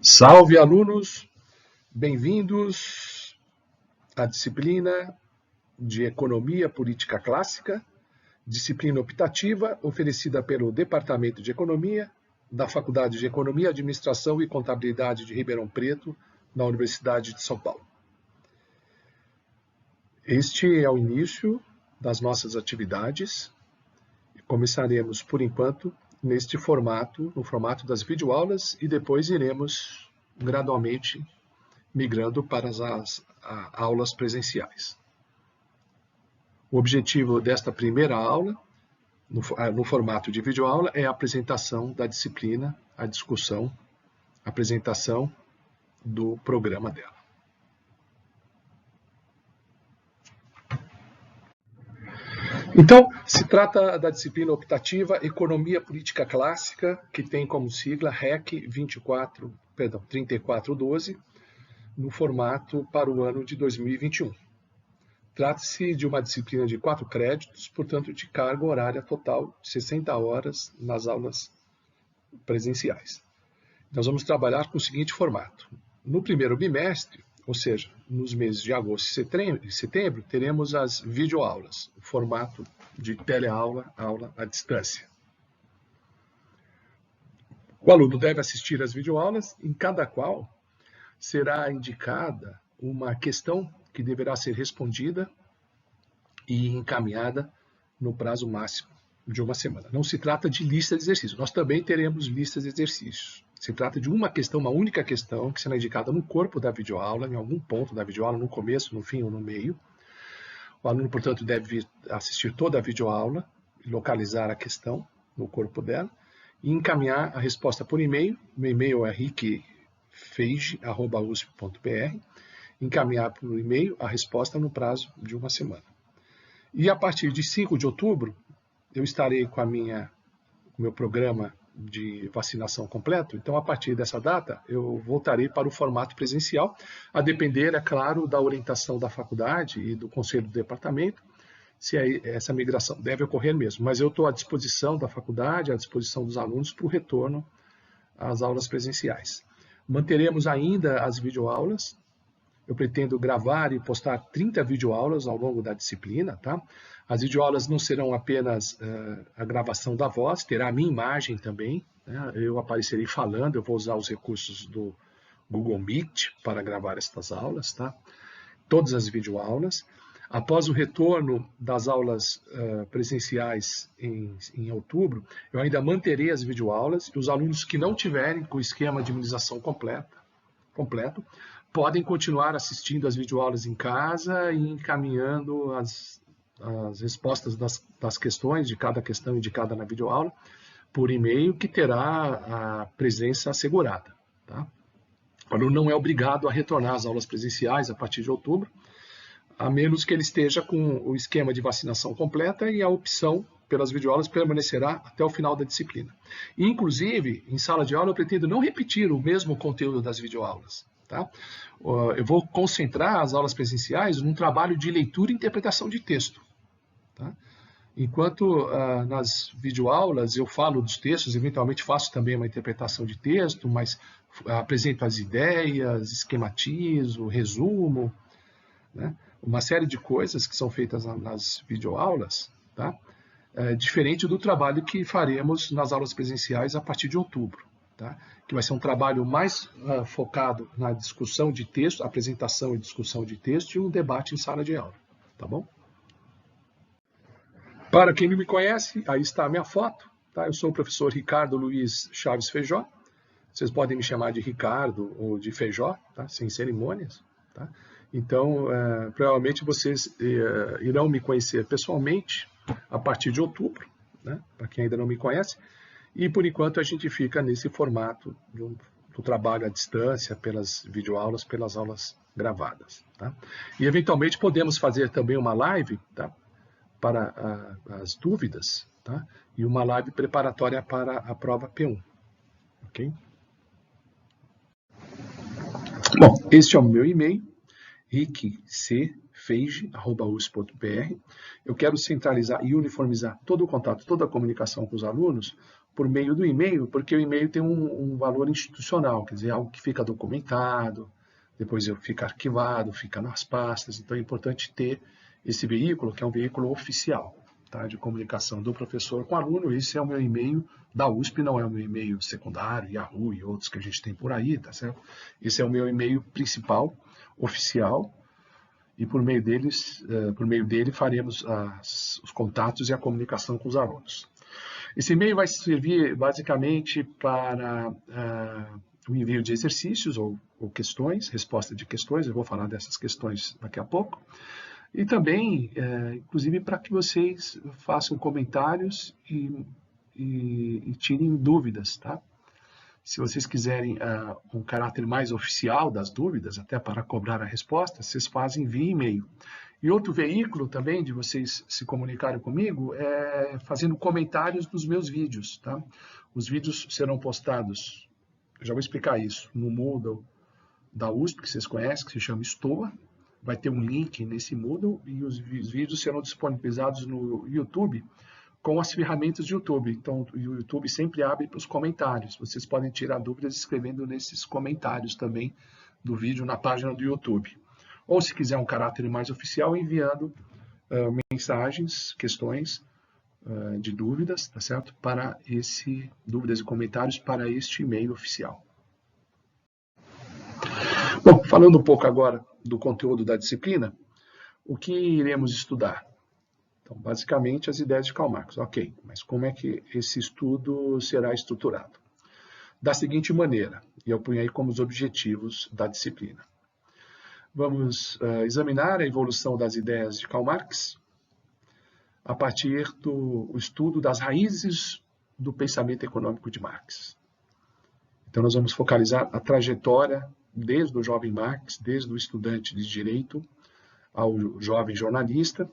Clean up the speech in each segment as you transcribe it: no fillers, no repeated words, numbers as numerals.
Salve, alunos! Bem-vindos à disciplina de Economia Política Clássica, disciplina optativa oferecida pelo Departamento de Economia da Faculdade de Economia, Administração e Contabilidade de Ribeirão Preto, na Universidade de São Paulo. Este é o início das nossas atividades. Começaremos, por enquanto, neste formato, no formato das videoaulas, e depois iremos gradualmente migrando para as aulas presenciais. O objetivo desta primeira aula, no formato de videoaula, é a apresentação da disciplina, a discussão, a apresentação do programa dela. Então, se trata da disciplina optativa Economia Política Clássica, que tem como sigla REC 3412, no formato para o ano de 2021. Trata-se de uma disciplina de 4 créditos, portanto, de carga horária total de 60 horas nas aulas presenciais. Nós vamos trabalhar com o seguinte formato. No primeiro bimestre, ou seja, nos meses de agosto e setembro, teremos as videoaulas, o formato de teleaula, aula à distância. O aluno deve assistir às videoaulas, em cada qual será indicada uma questão que deverá ser respondida e encaminhada no prazo máximo de uma semana. Não se trata de lista de exercícios, nós também teremos listas de exercícios. Se trata de uma questão, uma única questão, que será indicada no corpo da videoaula, em algum ponto da videoaula, no começo, no fim ou no meio. O aluno, portanto, deve assistir toda a videoaula, localizar a questão no corpo dela e encaminhar a resposta por e-mail. O e-mail é ricfeige@usp.br. Encaminhar por e-mail a resposta no prazo de uma semana. E a partir de 5 de outubro, eu estarei com o meu programa de vacinação completo. Então, a partir dessa data, eu voltarei para o formato presencial, a depender, é claro, da orientação da faculdade e do conselho do departamento, se essa migração deve ocorrer mesmo. Mas eu estou à disposição da faculdade, à disposição dos alunos para o retorno às aulas presenciais. Manteremos ainda as videoaulas. Eu pretendo gravar e postar 30 videoaulas ao longo da disciplina, tá? As videoaulas não serão apenas a gravação da voz, terá a minha imagem também, né? Eu aparecerei falando, eu vou usar os recursos do Google Meet para gravar estas aulas, tá? Todas as videoaulas. Após o retorno das aulas presenciais em outubro, eu ainda manterei as videoaulas e os alunos que não tiverem com o esquema de imunização completo, podem continuar assistindo às videoaulas em casa e encaminhando as respostas das questões, de cada questão indicada na videoaula, por e-mail, que terá a presença assegurada. Tá? O aluno não é obrigado a retornar às aulas presenciais a partir de outubro, a menos que ele esteja com o esquema de vacinação completa, e a opção pelas videoaulas permanecerá até o final da disciplina. Inclusive, em sala de aula, eu pretendo não repetir o mesmo conteúdo das videoaulas. Tá? Eu vou concentrar as aulas presenciais num trabalho de leitura e interpretação de texto. Tá? Enquanto nas videoaulas eu falo dos textos, eventualmente faço também uma interpretação de texto, mas apresento as ideias, esquematizo, resumo, né? Uma série de coisas que são feitas nas videoaulas, tá? Diferente do trabalho que faremos nas aulas presenciais a partir de outubro. Tá? Que vai ser um trabalho mais focado na discussão de texto, apresentação e discussão de texto, e um debate em sala de aula. Tá bom? Para quem não me conhece, aí está a minha foto. Tá? Eu sou o professor Ricardo Luiz Chaves Feijó. Vocês podem me chamar de Ricardo ou de Feijó, tá? Sem cerimônias. Tá? Então, provavelmente vocês irão me conhecer pessoalmente a partir de outubro, né? Para quem ainda não me conhece. E, por enquanto, a gente fica nesse formato do trabalho à distância, pelas videoaulas, pelas aulas gravadas. Tá? E, eventualmente, podemos fazer também uma live, tá? Para as dúvidas, tá? E uma live preparatória para a prova P1. Ok? Bom, este é o meu e-mail, ricfeige@usp.br. Eu quero centralizar e uniformizar todo o contato, toda a comunicação com os alunos por meio do e-mail, porque o e-mail tem um valor institucional, quer dizer, algo que fica documentado, depois fica arquivado, fica nas pastas. Então é importante ter esse veículo, que é um veículo oficial, tá, de comunicação do professor com o aluno. Esse é o meu e-mail da USP, não é o meu e-mail secundário, Yahoo e outros que a gente tem por aí, tá certo? Esse é o meu e-mail principal, oficial, e por meio dele faremos os contatos e a comunicação com os alunos. Esse e-mail vai servir basicamente para o envio de exercícios ou questões, resposta de questões. Eu vou falar dessas questões daqui a pouco. E também, inclusive, para que vocês façam comentários e tirem dúvidas, tá? Se vocês quiserem um caráter mais oficial das dúvidas, até para cobrar a resposta, vocês fazem via e-mail. E outro veículo também de vocês se comunicarem comigo é fazendo comentários nos meus vídeos, tá? Os vídeos serão postados, eu já vou explicar isso, no Moodle da USP, que vocês conhecem, que se chama Stoa. Vai ter um link nesse Moodle e os vídeos serão disponibilizados no YouTube com as ferramentas de YouTube. Então, o YouTube sempre abre para os comentários. Vocês podem tirar dúvidas escrevendo nesses comentários também do vídeo na página do YouTube. Ou, se quiser um caráter mais oficial, enviando mensagens, questões de dúvidas, tá certo? Dúvidas e comentários para este e-mail oficial. Bom, falando um pouco agora do conteúdo da disciplina, o que iremos estudar? Então, basicamente, as ideias de Karl Marx. Ok, mas como é que esse estudo será estruturado? Da seguinte maneira, e eu ponho aí como os objetivos da disciplina. Vamos examinar a evolução das ideias de Karl Marx a partir do estudo das raízes do pensamento econômico de Marx. Então, nós vamos focalizar a trajetória desde o jovem Marx, desde o estudante de direito ao jovem jornalista,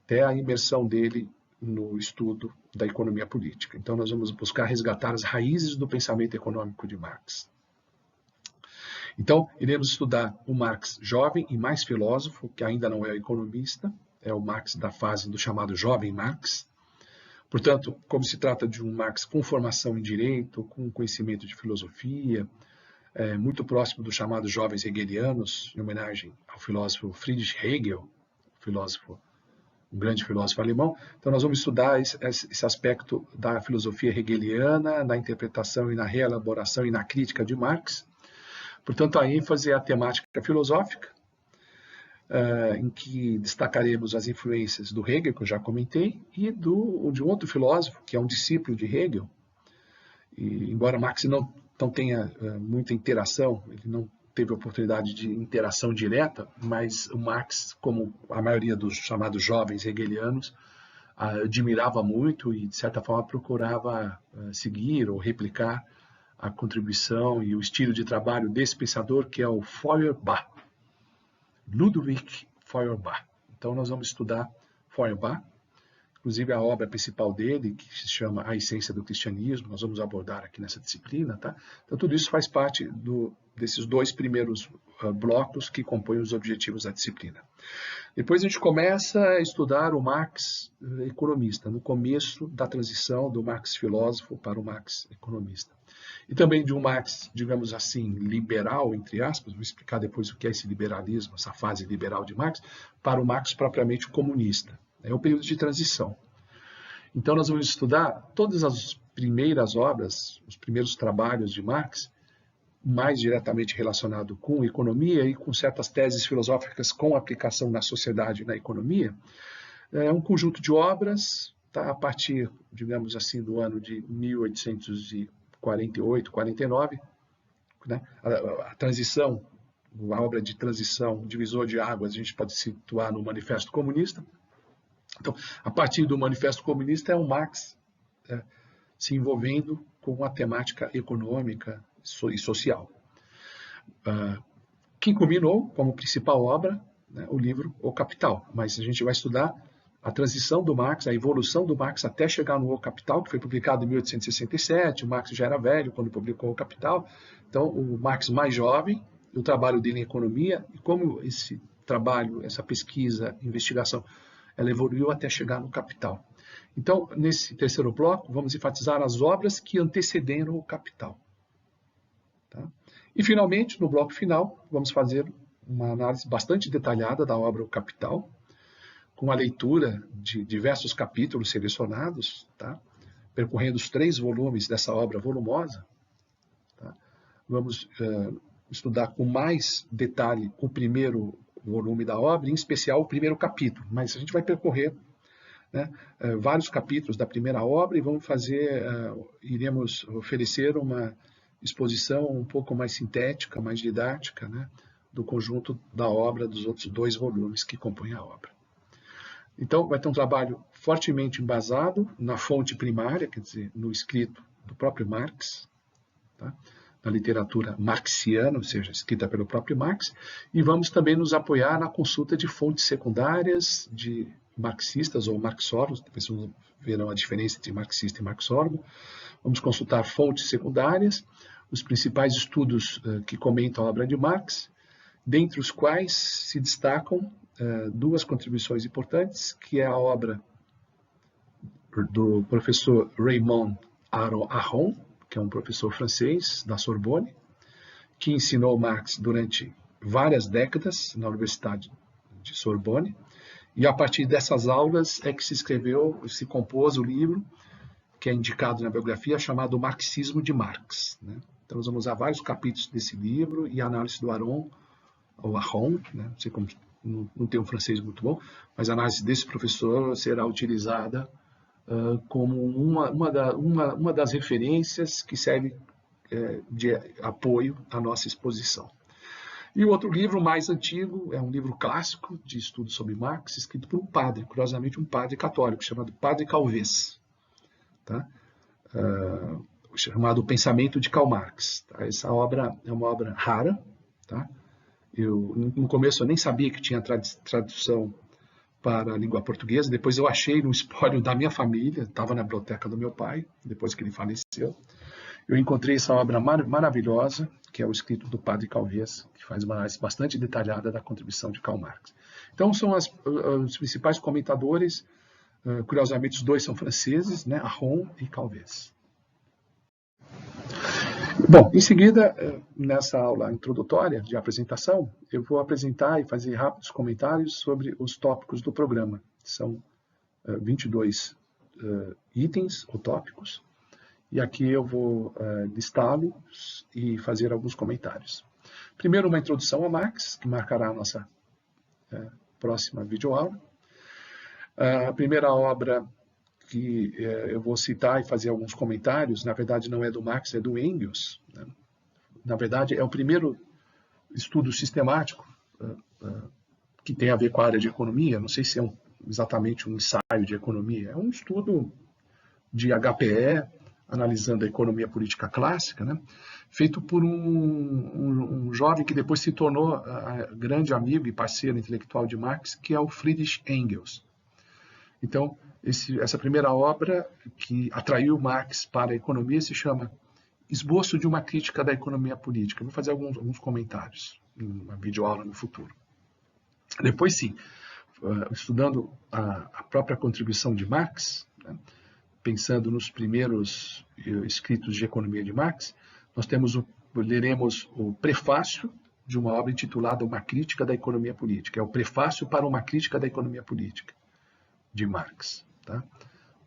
até a imersão dele no estudo da economia política. Então, nós vamos buscar resgatar as raízes do pensamento econômico de Marx. Então, iremos estudar o Marx jovem e mais filósofo, que ainda não é economista, é o Marx da fase do chamado jovem Marx. Portanto, como se trata de um Marx com formação em direito, com conhecimento de filosofia, muito próximo dos chamados jovens hegelianos, em homenagem ao filósofo Friedrich Hegel, um grande filósofo alemão. Então, nós vamos estudar esse aspecto da filosofia hegeliana, na interpretação e na reelaboração e na crítica de Marx. Portanto, a ênfase é a temática filosófica, em que destacaremos as influências do Hegel, que eu já comentei, e de um outro filósofo, que é um discípulo de Hegel. E, embora Marx não tenha muita interação, ele não teve oportunidade de interação direta, mas o Marx, como a maioria dos chamados jovens hegelianos, admirava muito e, de certa forma, procurava seguir ou replicar a contribuição e o estilo de trabalho desse pensador, que é o Feuerbach, Ludwig Feuerbach. Então, nós vamos estudar Feuerbach, inclusive a obra principal dele, que se chama A Essência do Cristianismo, nós vamos abordar aqui nessa disciplina, tá? Então, tudo isso faz parte desses dois primeiros blocos que compõem os objetivos da disciplina. Depois a gente começa a estudar o Marx economista, no começo da transição do Marx filósofo para o Marx economista. E também de um Marx, digamos assim, liberal, entre aspas, vou explicar depois o que é esse liberalismo, essa fase liberal de Marx, para o Marx propriamente comunista. É um período de transição. Então, nós vamos estudar todas as primeiras obras, os primeiros trabalhos de Marx, mais diretamente relacionado com economia e com certas teses filosóficas com aplicação na sociedade e na economia. É um conjunto de obras, tá, a partir, digamos assim, do ano de 1848, 49, né? A transição, a obra de transição, divisor de águas, a gente pode situar no Manifesto Comunista. Então, a partir do Manifesto Comunista é o Marx se envolvendo com a temática econômica e social, que culminou como principal obra, né, o livro O Capital. Mas a gente vai estudar a transição do Marx, a evolução do Marx até chegar no O Capital, que foi publicado em 1867, o Marx já era velho quando publicou O Capital. Então, o Marx mais jovem, o trabalho dele em economia, e como esse trabalho, essa pesquisa, investigação, ela evoluiu até chegar no Capital. Então, nesse terceiro bloco, vamos enfatizar as obras que antecederam o Capital. Tá? E, finalmente, no bloco final, vamos fazer uma análise bastante detalhada da obra O Capital, com a leitura de diversos capítulos selecionados, tá? Percorrendo os 3 volumes dessa obra volumosa. Tá? Vamos estudar com mais detalhe o primeiro volume da obra, em especial o primeiro capítulo, mas a gente vai percorrer, né, vários capítulos da primeira obra e vamos iremos oferecer uma exposição um pouco mais sintética, mais didática, né, do conjunto da obra dos outros 2 volumes que compõem a obra. Então, vai ter um trabalho fortemente embasado na fonte primária, quer dizer, no escrito do próprio Marx, tá? Na literatura marxiana, ou seja, escrita pelo próprio Marx, e vamos também nos apoiar na consulta de fontes secundárias de marxistas ou marxólogos, depois vocês verão a diferença entre marxista e marxólogo. Vamos consultar fontes secundárias, os principais estudos que comentam a obra de Marx, dentre os quais se destacam 2 contribuições importantes, que é a obra do professor Raymond Aron, que é um professor francês da Sorbonne, que ensinou Marx durante várias décadas na Universidade de Sorbonne, e a partir dessas aulas é que se compôs o livro, que é indicado na biografia, chamado Marxismo de Marx. Né? Então, nós vamos usar vários capítulos desse livro e a análise do Aron, ou Aron, né? Não sei como, não tem um francês muito bom, mas a análise desse professor será utilizada como uma das referências que serve de apoio à nossa exposição. E o outro livro, mais antigo, é um livro clássico de estudo sobre Marx, escrito por um padre, curiosamente um padre católico, chamado Padre Calvez, tá? Chamado O Pensamento de Karl Marx. Tá? Essa obra é uma obra rara. Tá? No começo eu nem sabia que tinha tradução para a língua portuguesa, depois eu achei no espólio da minha família, estava na biblioteca do meu pai, depois que ele faleceu. Eu encontrei essa obra maravilhosa, que é o escrito do padre Calvez, que faz uma análise bastante detalhada da contribuição de Karl Marx. Então, são os principais comentadores, curiosamente os 2 são franceses, né, Aron e Calvez. Bom, em seguida, nessa aula introdutória de apresentação, eu vou apresentar e fazer rápidos comentários sobre os tópicos do programa. São 22 itens ou tópicos, e aqui eu vou listá-los e fazer alguns comentários. Primeiro, uma introdução a Marx, que marcará a nossa próxima videoaula. A primeira obra que eu vou citar e fazer alguns comentários, na verdade não é do Marx, é do Engels. Né? Na verdade, é o primeiro estudo sistemático que tem a ver com a área de economia. Não sei se é exatamente um ensaio de economia, é um estudo de HPE, analisando a economia política clássica, né? Feito por um jovem que depois se tornou grande amigo e parceiro intelectual de Marx, que é o Friedrich Engels. Então, essa primeira obra que atraiu Marx para a economia se chama Esboço de uma Crítica da Economia Política. Eu vou fazer alguns comentários em uma videoaula no futuro. Depois, sim, estudando a própria contribuição de Marx, né, pensando nos primeiros escritos de economia de Marx, nós leremos o prefácio de uma obra intitulada Uma Crítica da Economia Política. É o prefácio para uma crítica da economia política de Marx. Tá?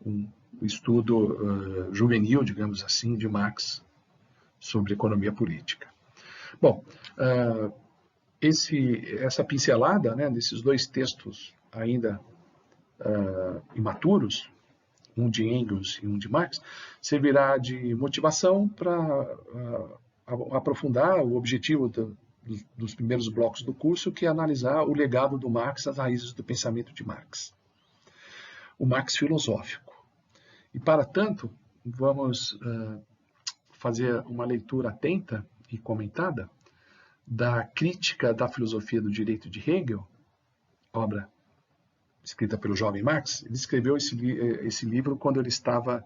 Um estudo juvenil, digamos assim, de Marx sobre economia política. Bom, essa pincelada, né, desses 2 textos ainda imaturos, um de Engels e um de Marx, servirá de motivação para aprofundar o objetivo dos primeiros blocos do curso, que é analisar o legado do Marx, as raízes do pensamento de Marx. O Marx filosófico. E, para tanto, vamos fazer uma leitura atenta e comentada da Crítica da Filosofia do Direito de Hegel, obra escrita pelo jovem Marx. Ele escreveu esse livro quando ele estava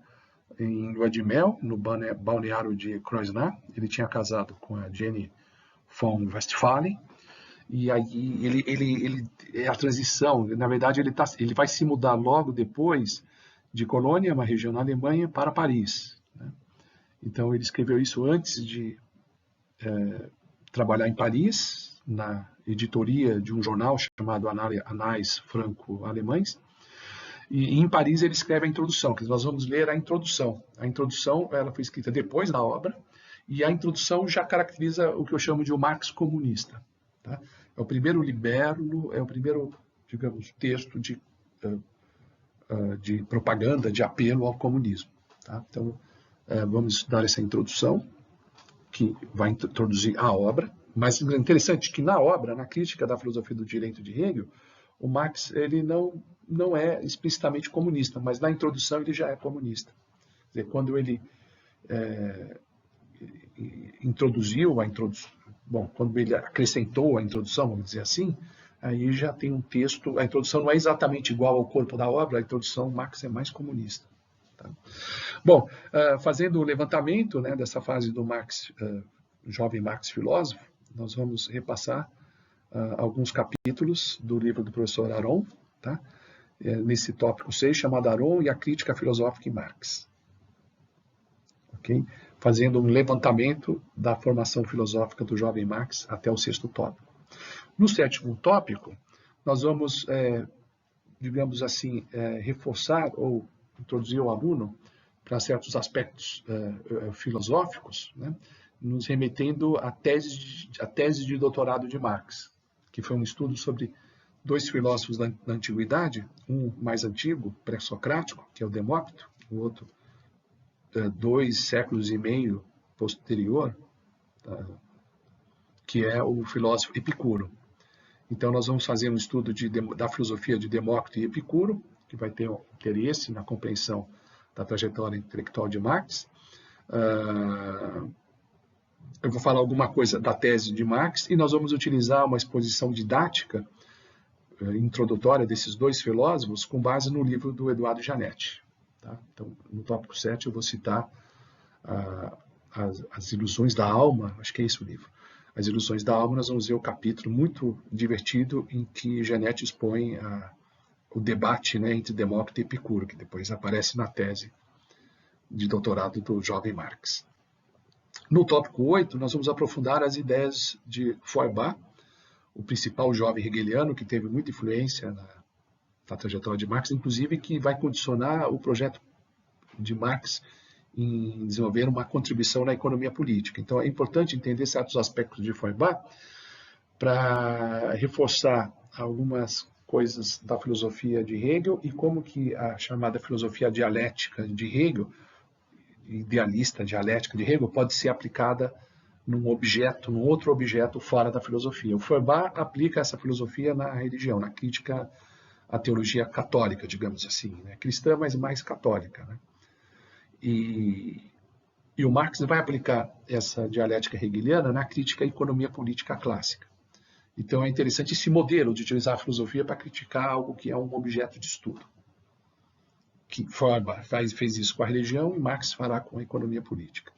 em lua de mel, no balneário de Kreuznach. Ele tinha casado com a Jenny von Westphalen, e aí a transição, na verdade ele vai se mudar logo depois de Colônia, uma região na Alemanha, para Paris, né? Então ele escreveu isso antes de trabalhar em Paris, na editoria de um jornal chamado Anais Franco-Alemães. E em Paris ele escreve a introdução, que nós vamos ler a introdução. A introdução ela foi escrita depois da obra, e a introdução já caracteriza o que eu chamo de o Marx comunista. Tá? É o primeiro libelo, é o primeiro, digamos, texto de propaganda, de apelo ao comunismo. Tá? Então, vamos estudar essa introdução, que vai introduzir a obra. Mas é interessante que na obra, na crítica da filosofia do direito de Hegel, o Marx ele não é explicitamente comunista, mas na introdução ele já é comunista. Quer dizer, quando ele introduziu a introdução, quando ele acrescentou a introdução, vamos dizer assim, aí já tem um texto. A introdução não é exatamente igual ao corpo da obra, a introdução Marx é mais comunista. Tá? Bom, fazendo o levantamento, né, dessa fase do Marx, jovem Marx filósofo, nós vamos repassar alguns capítulos do livro do professor Aron, tá? Nesse tópico 6, chamado Aron e a Crítica Filosófica em Marx. Okay? Fazendo um levantamento da formação filosófica do jovem Marx até o 6º tópico. No 7º tópico, nós vamos, digamos assim, reforçar ou introduzir o aluno para certos aspectos filosóficos, né? Nos remetendo à tese de doutorado de Marx, que foi um estudo sobre 2 filósofos da antiguidade, um mais antigo, pré-socrático, que é o Demócrito, o outro 2 séculos e meio posterior, que é o filósofo Epicuro. Então nós vamos fazer um estudo da filosofia de Demócrito e Epicuro, que vai ter um interesse na compreensão da trajetória intelectual de Marx. Eu vou falar alguma coisa da tese de Marx e nós vamos utilizar uma exposição didática introdutória desses 2 filósofos com base no livro do Eduardo Janetti. Tá? Então, no tópico 7 eu vou citar as ilusões da alma, acho que é esse o livro. As ilusões da alma, nós vamos ver o capítulo muito divertido em que Janetti expõe o debate, né, entre Demócrito e Epicuro, que depois aparece na tese de doutorado do jovem Marx. No tópico 8, nós vamos aprofundar as ideias de Feuerbach, o principal jovem hegeliano que teve muita influência na trajetória de Marx, inclusive que vai condicionar o projeto de Marx em desenvolver uma contribuição na economia política. Então é importante entender certos aspectos de Feuerbach para reforçar algumas coisas da filosofia de Hegel e como que a chamada filosofia dialética de Hegel, idealista dialética de Hegel, pode ser aplicada num outro objeto fora da filosofia. O Feuerbach aplica essa filosofia na religião, na crítica à teologia católica, digamos assim, né? Cristã, mas mais católica, né? E o Marx vai aplicar essa dialética hegeliana na crítica à economia política clássica. Então é interessante esse modelo de utilizar a filosofia para criticar algo que é um objeto de estudo. Que Feuerbach fez isso com a religião e Marx fará com a economia política.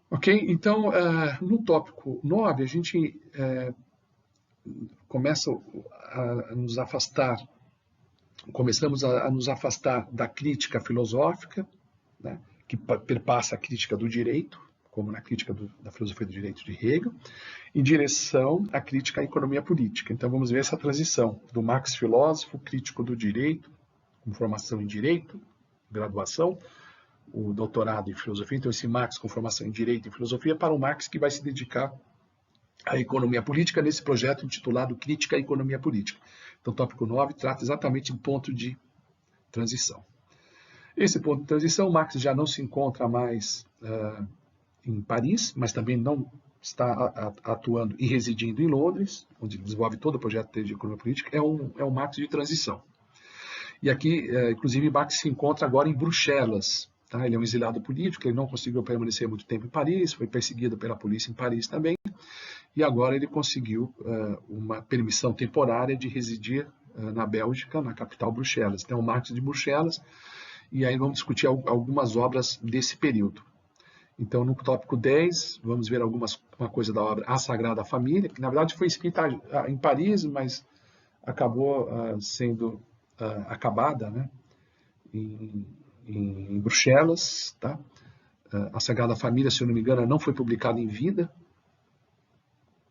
Ok? Então, no tópico 9, a gente começamos a nos afastar da crítica filosófica, né, que perpassa a crítica do direito, como na crítica da filosofia do direito de Hegel, em direção à crítica à economia política. Então vamos ver essa transição do Marx filósofo, crítico do direito, com formação em direito, graduação, o doutorado em filosofia, então esse Marx com formação em direito e filosofia, para o Marx que vai se dedicar à economia política nesse projeto intitulado Crítica à Economia Política. Então o tópico 9 trata exatamente do ponto de transição. Esse ponto de transição, Marx já não se encontra mais em Paris, mas também não está atuando e residindo em Londres, onde desenvolve todo o projeto de economia política, é um Marx de transição. E aqui, inclusive, Marx se encontra agora em Bruxelas. Tá? Ele é um exilado político, ele não conseguiu permanecer muito tempo em Paris, foi perseguido pela polícia em Paris também, e agora ele conseguiu uma permissão temporária de residir na Bélgica, na capital Bruxelas. Então, o Marx de Bruxelas, e aí vamos discutir algumas obras desse período. Então, no tópico 10, vamos ver uma coisa da obra A Sagrada Família, que na verdade foi escrita em Paris, mas acabou sendo acabada, né, em Bruxelas. Tá? A Sagrada Família, se eu não me engano, não foi publicada em vida.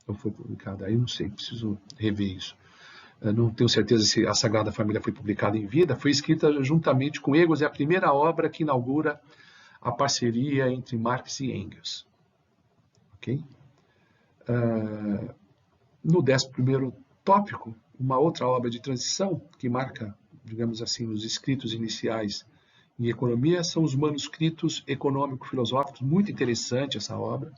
Ou foi publicada? Aí não sei, preciso rever isso. Não tenho certeza se a Sagrada Família foi publicada em vida. Foi escrita juntamente com Engels, é a primeira obra que inaugura a parceria entre Marx e Engels. Ok? No 11º tópico, uma outra obra de transição que marca, digamos assim, os escritos iniciais em economia são os manuscritos econômico-filosóficos. Muito interessante essa obra.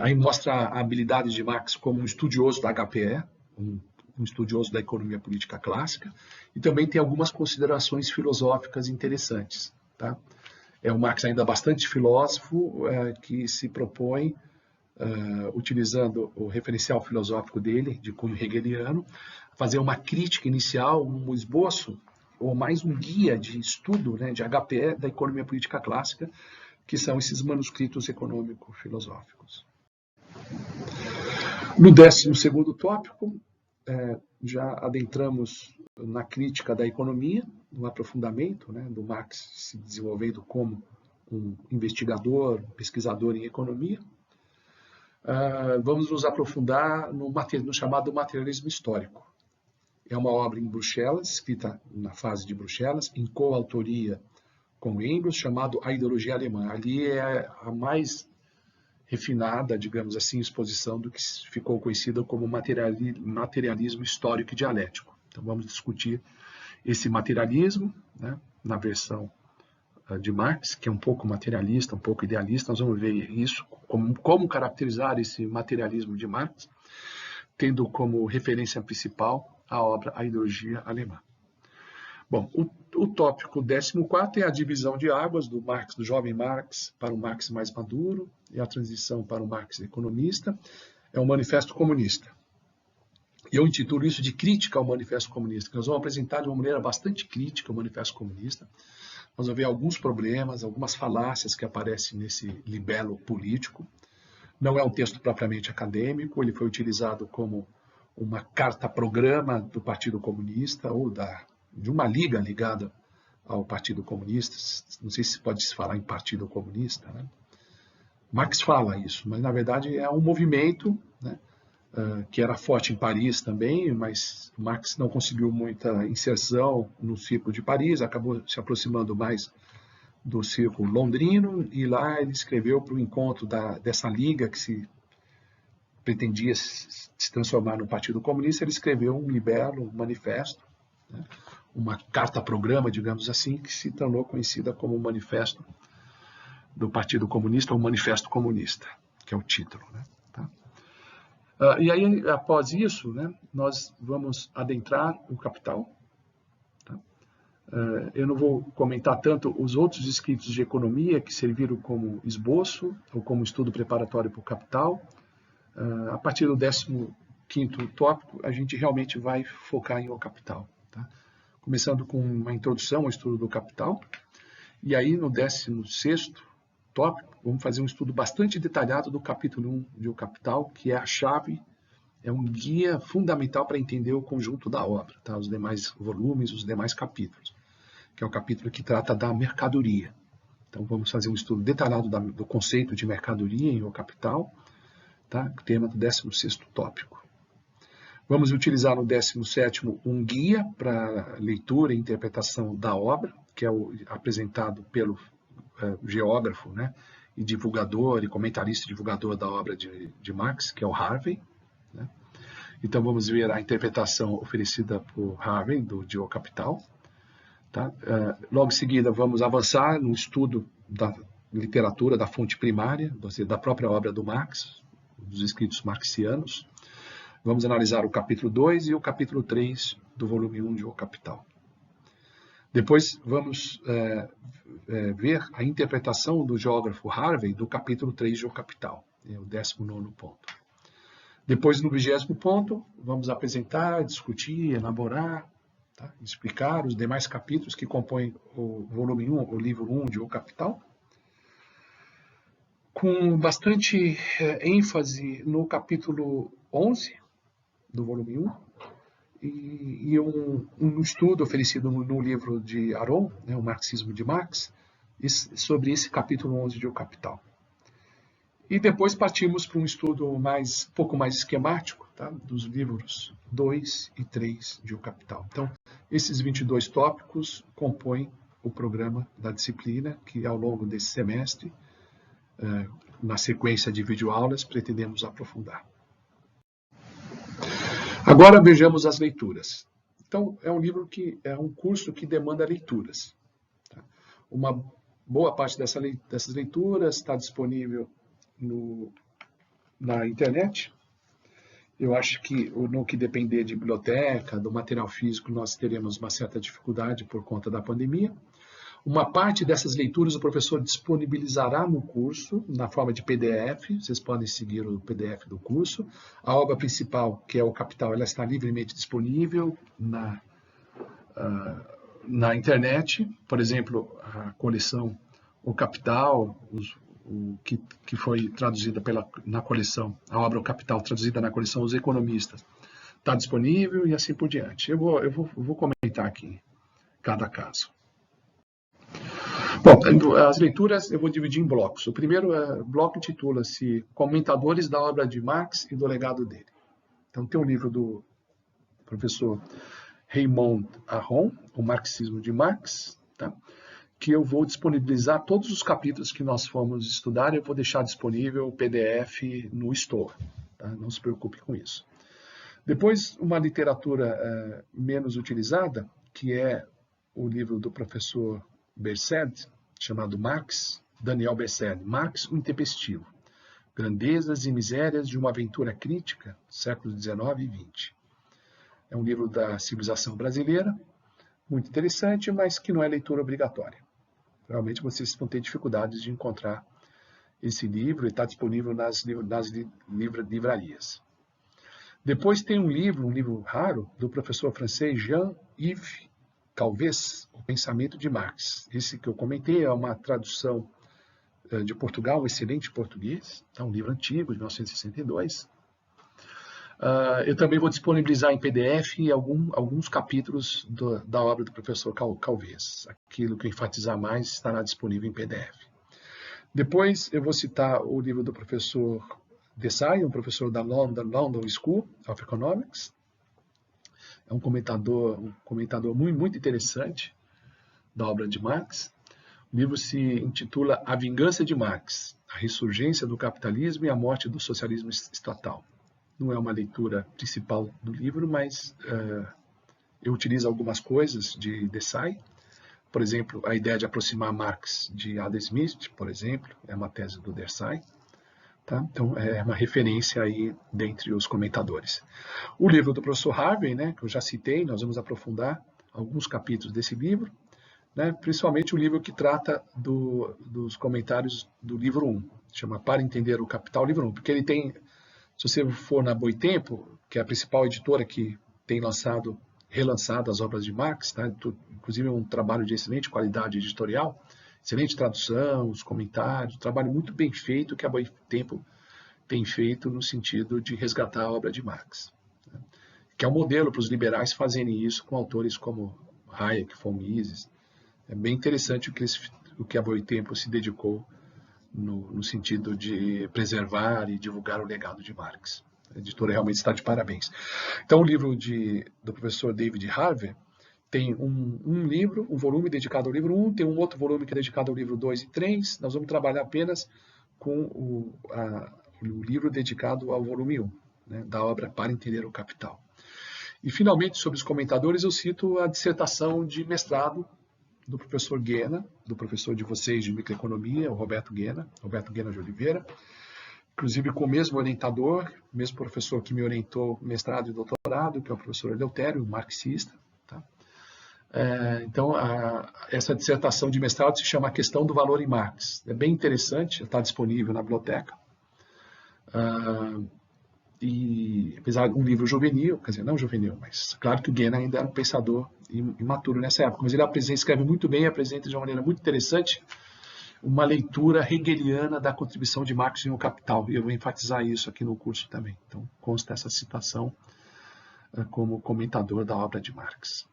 Aí mostra a habilidade de Marx como um estudioso da HPE, um estudioso da economia política clássica, e também tem algumas considerações filosóficas interessantes. Tá? É um Marx ainda bastante filósofo, que se propõe, utilizando o referencial filosófico dele, de cunho hegeliano, fazer uma crítica inicial, um esboço, ou mais um guia de estudo, né, de HPE da economia política clássica, que são esses manuscritos econômico-filosóficos. No 12º tópico, já adentramos na crítica da economia, no aprofundamento, né, do Marx se desenvolvendo como um investigador, pesquisador em economia. Vamos nos aprofundar no chamado materialismo histórico. É uma obra em Bruxelas, escrita na fase de Bruxelas, em coautoria com Engels, chamado A Ideologia Alemã. Ali é a mais refinada, digamos assim, exposição do que ficou conhecida como materialismo histórico e dialético. Então vamos discutir esse materialismo, né, na versão de Marx, que é um pouco materialista, um pouco idealista. Nós vamos ver isso, como caracterizar esse materialismo de Marx, tendo como referência principal a obra A Ideologia Alemã. Bom, o tópico 14º é a divisão de águas do Marx, do jovem Marx, para o Marx mais maduro, e a transição para o Marx economista. É o Manifesto Comunista. Eu intitulo isso de crítica ao Manifesto Comunista, que nós vamos apresentar de uma maneira bastante crítica o Manifesto Comunista. Nós vamos ver alguns problemas, algumas falácias que aparecem nesse libelo político. Não é um texto propriamente acadêmico, ele foi utilizado como uma carta-programa do Partido Comunista ou de uma liga ligada ao Partido Comunista. Não sei se pode se falar em Partido Comunista, né? Marx fala isso, mas na verdade é um movimento, né, que era forte em Paris também, mas Marx não conseguiu muita inserção no círculo de Paris, acabou se aproximando mais do círculo londrino, e lá ele escreveu para o encontro dessa liga que se pretendia se transformar no Partido Comunista. Ele escreveu um libelo, um manifesto, né, uma carta-programa, digamos assim, que se tornou conhecida como o Manifesto do Partido Comunista, ou Manifesto Comunista, que é o título. Né, tá? E aí, após isso, né, nós vamos adentrar o Capital. Tá? Eu não vou comentar tanto os outros escritos de economia que serviram como esboço ou como estudo preparatório para o Capital. A partir do 15º tópico, a gente realmente vai focar em O Capital. Tá? Começando com uma introdução ao estudo do Capital. E aí, no 16º tópico, vamos fazer um estudo bastante detalhado do capítulo 1 de O Capital, que é a chave, é um guia fundamental para entender o conjunto da obra, tá? Os demais volumes, os demais capítulos, que é o capítulo que trata da mercadoria. Então, vamos fazer um estudo detalhado do conceito de mercadoria em O Capital, tá? Tema do 16º tópico. Vamos utilizar no 17º um guia para leitura e interpretação da obra, que é apresentado pelo geógrafo, né, e divulgador e comentarista divulgador da obra de Marx, que é o Harvey. Né? Então vamos ver a interpretação oferecida por Harvey de O Capital. Tá? Logo em seguida vamos avançar no estudo da literatura, da fonte primária, da própria obra do Marx, dos escritos marxianos. Vamos analisar o capítulo 2 e o capítulo 3 do volume 1 de O Capital. Depois vamos ver a interpretação do geógrafo Harvey do capítulo 3 de O Capital, é o 19º ponto. Depois, no 20º ponto, vamos apresentar, discutir, elaborar, tá? Explicar os demais capítulos que compõem o volume 1, o livro 1 de O Capital, com bastante ênfase no capítulo 11 do volume 1, e um estudo oferecido no livro de Aron, né, o Marxismo de Marx, sobre esse capítulo 11 de O Capital. E depois partimos para um estudo um pouco mais esquemático, tá, dos livros 2 e 3 de O Capital. Então, esses 22 tópicos compõem o programa da disciplina que, ao longo desse semestre, na sequência de videoaulas, pretendemos aprofundar. Agora vejamos as leituras. Então, é um curso que demanda leituras. Tá? Uma boa parte dessas leituras está disponível na internet. Eu acho que no que depender de biblioteca, do material físico, nós teremos uma certa dificuldade por conta da pandemia. Uma parte dessas leituras o professor disponibilizará no curso, na forma de PDF, vocês podem seguir o PDF do curso. A obra principal, que é O Capital, ela está livremente disponível na internet. Por exemplo, a coleção O Capital, que foi traduzida na coleção, a obra O Capital, traduzida na coleção Os Economistas, está disponível e assim por diante. Eu vou comentar aqui cada caso. Bom, as leituras eu vou dividir em blocos. O primeiro bloco intitula-se Comentadores da obra de Marx e do legado dele. Então tem um livro do professor Raymond Aron, O Marxismo de Marx, tá? Que eu vou disponibilizar todos os capítulos que nós fomos estudar, eu vou deixar disponível o PDF no Store, tá? Não se preocupe com isso. Depois, uma literatura menos utilizada, que é o livro do professor Bersed, chamado Marx, Daniel Bersed, Marx, o Intempestivo, Grandezas e Misérias de uma Aventura Crítica, séculos XIX e XX. É um livro da civilização brasileira, muito interessante, mas que não é leitura obrigatória. Realmente vocês vão ter dificuldades de encontrar esse livro, e está disponível nas livrarias. Depois tem um livro raro, do professor francês Jean-Yves Calves, O Pensamento de Marx. Esse que eu comentei é uma tradução de Portugal, um excelente português, tá? Um livro antigo, de 1962. Eu também vou disponibilizar em PDF alguns capítulos da obra do professor Calves. Aquilo que eu enfatizar mais estará disponível em PDF. Depois eu vou citar o livro do professor Desai, um professor da London School of Economics. É um comentador muito, muito interessante da obra de Marx. O livro se intitula A Vingança de Marx, a ressurgência do capitalismo e a morte do socialismo estatal. Não é uma leitura principal do livro, mas eu utilizo algumas coisas de Desai. Por exemplo, a ideia de aproximar Marx de Adam Smith, por exemplo, é uma tese do Desai. Tá? Então, é uma referência aí dentre os comentadores. O livro do professor Harvey, né, que eu já citei, nós vamos aprofundar alguns capítulos desse livro, né, principalmente o livro que trata dos comentários do livro 1, chama Para Entender o Capital, livro 1, porque ele tem, se você for na Boitempo, que é a principal editora que tem relançado as obras de Marx, tá? Inclusive é um trabalho de excelente qualidade editorial, excelente tradução, os comentários, um trabalho muito bem feito que a Boitempo tem feito no sentido de resgatar a obra de Marx, né? Que é um modelo para os liberais fazerem isso com autores como Hayek, von Mises. É bem interessante o que a Boitempo se dedicou no sentido de preservar e divulgar o legado de Marx. A editora realmente está de parabéns. Então, o livro do professor David Harvey tem um volume dedicado ao livro 1, tem um outro volume que é dedicado ao livro 2 e 3. Nós vamos trabalhar apenas com o livro dedicado ao volume 1, né, da obra Para Entender o Capital. E, finalmente, sobre os comentadores, eu cito a dissertação de mestrado do professor Guena, do professor de vocês de microeconomia, o Roberto Guena de Oliveira, inclusive com o mesmo orientador, o mesmo professor que me orientou mestrado e doutorado, que é o professor Eleutério, marxista. Tá? Então, essa dissertação de mestrado se chama A Questão do Valor em Marx. É bem interessante, está disponível na biblioteca. E apesar de um livro juvenil, quer dizer, não juvenil, mas claro que o Guena ainda era um pensador imaturo nessa época, mas ele escreve muito bem e apresenta de uma maneira muito interessante uma leitura hegeliana da contribuição de Marx em O Capital, e eu vou enfatizar isso aqui no curso também. Então, consta essa citação como comentador da obra de Marx.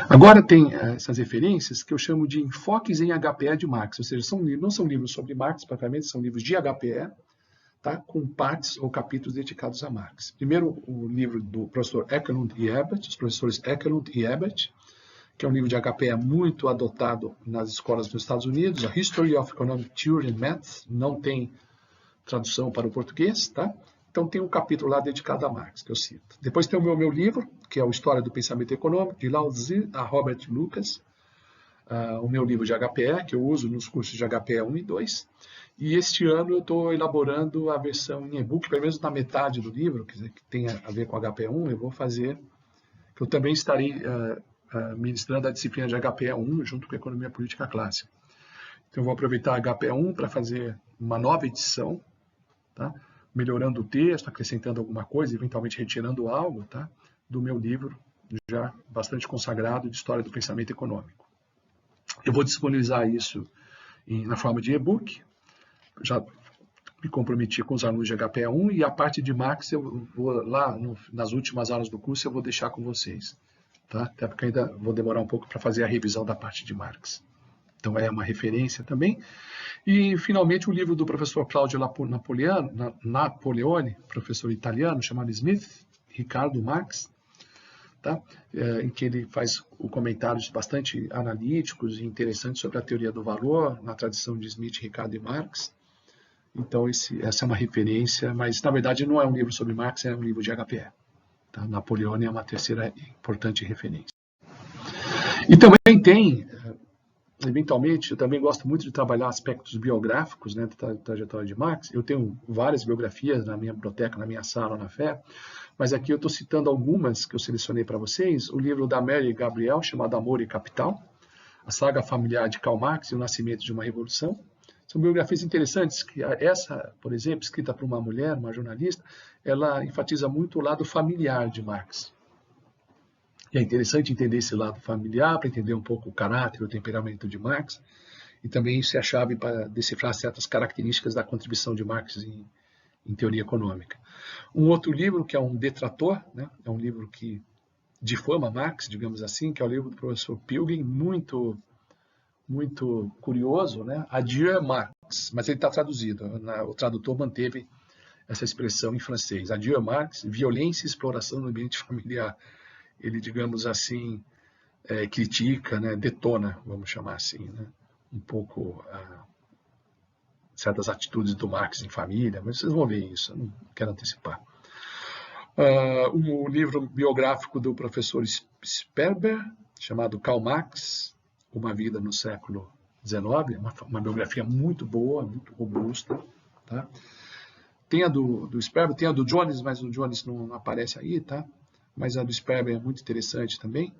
Agora tem essas referências que eu chamo de enfoques em HPE de Marx, ou seja, não são livros sobre Marx, propriamente, são livros de HPE, tá? Com partes ou capítulos dedicados a Marx. Primeiro, o livro do professor Ekelund e Ebert, os professores Ekelund e Ebert, que é um livro de HPE muito adotado nas escolas dos Estados Unidos, a History of Economic Theory and Math, não tem tradução para o português, tá? Então tem um capítulo lá dedicado a Marx, que eu cito. Depois tem o meu livro, que é o História do Pensamento Econômico, de Lao Tzu a Robert Lucas, o meu livro de HPE, que eu uso nos cursos de HPE 1 e 2. E este ano eu estou elaborando a versão em e-book, pelo menos na metade do livro, que tem a ver com HPE 1, eu vou fazer, que eu também estarei ministrando a disciplina de HPE 1 junto com a Economia Política Clássica. Então eu vou aproveitar a HPE 1 para fazer uma nova edição, tá? Melhorando o texto, acrescentando alguma coisa, eventualmente retirando algo, tá? Do meu livro, já bastante consagrado, de História do Pensamento Econômico. Eu vou disponibilizar isso na forma de e-book, já me comprometi com os alunos de HPE 1, e a parte de Marx, eu vou lá, nas últimas aulas do curso, eu vou deixar com vocês. Tá? Até porque ainda vou demorar um pouco para fazer a revisão da parte de Marx. Então é uma referência também. E, finalmente, o livro do professor Cláudio Napoleone, professor italiano, chamado Smith, Ricardo Marx, tá? Em que ele faz comentários bastante analíticos e interessantes sobre a teoria do valor, na tradição de Smith, Ricardo e Marx. Então, essa é uma referência, mas, na verdade, não é um livro sobre Marx, é um livro de HPE. Tá? Napoleone é uma terceira importante referência. E também tem... Eventualmente, eu também gosto muito de trabalhar aspectos biográficos, né, da trajetória de Marx. Eu tenho várias biografias na minha biblioteca, na minha sala, na FE, mas aqui eu estou citando algumas que eu selecionei para vocês. O livro da Mary Gabriel, chamado Amor e Capital, a saga familiar de Karl Marx e o nascimento de uma revolução. São biografias interessantes, que essa, por exemplo, escrita por uma mulher, uma jornalista, ela enfatiza muito o lado familiar de Marx. E é interessante entender esse lado familiar, para entender um pouco o caráter, o temperamento de Marx, e também isso é a chave para decifrar certas características da contribuição de Marx em teoria econômica. Um outro livro, que é um detrator, né, é um livro que difama Marx, digamos assim, que é o livro do professor Pilgrim, muito curioso, né? Adieu Marx, mas ele está traduzido, o tradutor manteve essa expressão em francês. Adieu Marx, violência e exploração no ambiente familiar. Ele, digamos assim, critica, né, detona, vamos chamar assim, né, um pouco certas atitudes do Marx em família, mas vocês vão ver isso, eu não quero antecipar. Um livro biográfico do professor Sperber, chamado Karl Marx, Uma Vida no Século XIX, uma biografia muito boa, muito robusta. Tá? Tem a do Sperber, tem a do Jones, mas o Jones não aparece aí, tá? Mas a do Sperber é muito interessante também.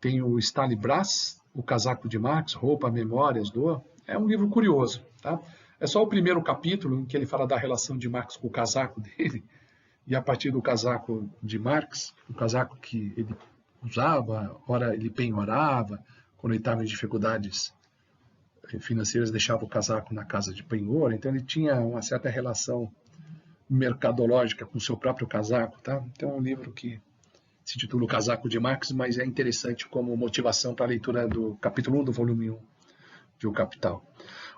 Tem o Stanley Brass, O Casaco de Marx, Roupa, Memórias, Dor. É um livro curioso. Tá? É só o primeiro capítulo em que ele fala da relação de Marx com o casaco dele, e a partir do casaco de Marx, o casaco que ele usava, ora ele penhorava, quando ele estava em dificuldades financeiras, deixava o casaco na casa de penhor, então ele tinha uma certa relação mercadológica com o seu próprio casaco. Tá? Então é um livro que se titula O Casaco de Marx, mas é interessante como motivação para a leitura do capítulo 1 do volume 1 de O Capital.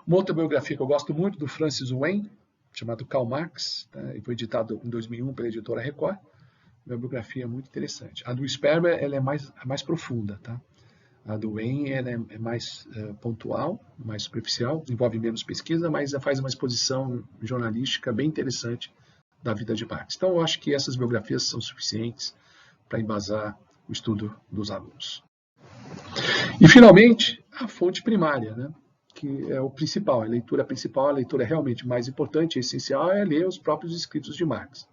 Uma outra biografia que eu gosto muito, do Francis Wayne, chamado Karl Marx, tá? E foi editado em 2001 pela editora Record. Uma biografia muito interessante. A do Sperber ela é mais profunda. Tá? A do Wayne ela é mais pontual, mais superficial, envolve menos pesquisa, mas faz uma exposição jornalística bem interessante da vida de Marx. Então eu acho que essas biografias são suficientes para embasar o estudo dos alunos. E, finalmente, a fonte primária, né? Que é o principal, a leitura principal, a leitura realmente mais importante e essencial é ler os próprios escritos de Marx.